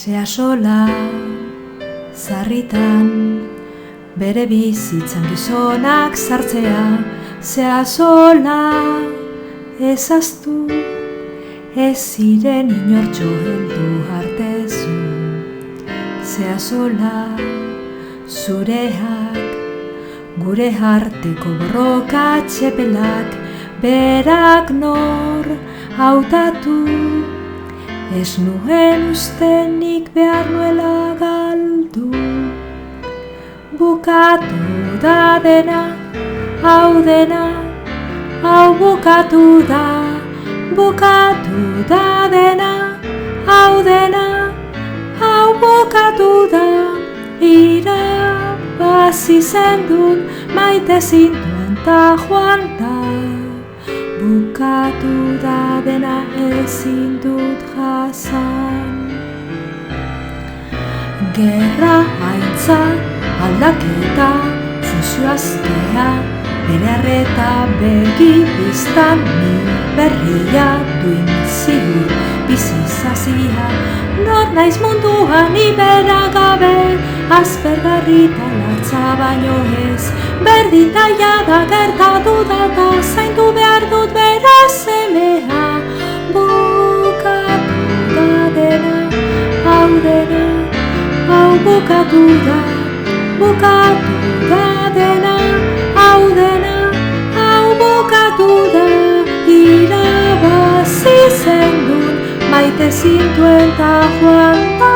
Zea sola, zarritan, bere bizitzan gizonak sartzea. Zea sola, ezaztu, ez ziren inortxo heldu hartezu. Zea sola, zureak, gure arteko borroka txepelak, berak nor hautatu. Ez nuen ustenik behar nuela galdu. Bukatu da dena, hau dena, hau bukatu da. Bukatu da dena, hau dena, hau bukatu da. Irabazi zendun, maite zintuen ta joan da. Bukatu da dena, ezin dut jasan. Gerra haintza, aldaketa, fuzioaztea, bere arreta begi biztan, ni berria duin ziur bizizazia. Nor naiz munduan ni bera gabe, aspergarri talatza baino ez. Berdita jada gertatu da ta zaindu behar dut bere semea. Bukatu da dena, hau dena, hau bukatu da. Bukatu da dena, hau dena, hau bukatu da. Irabazi zendun, maite zintuen ta joan da.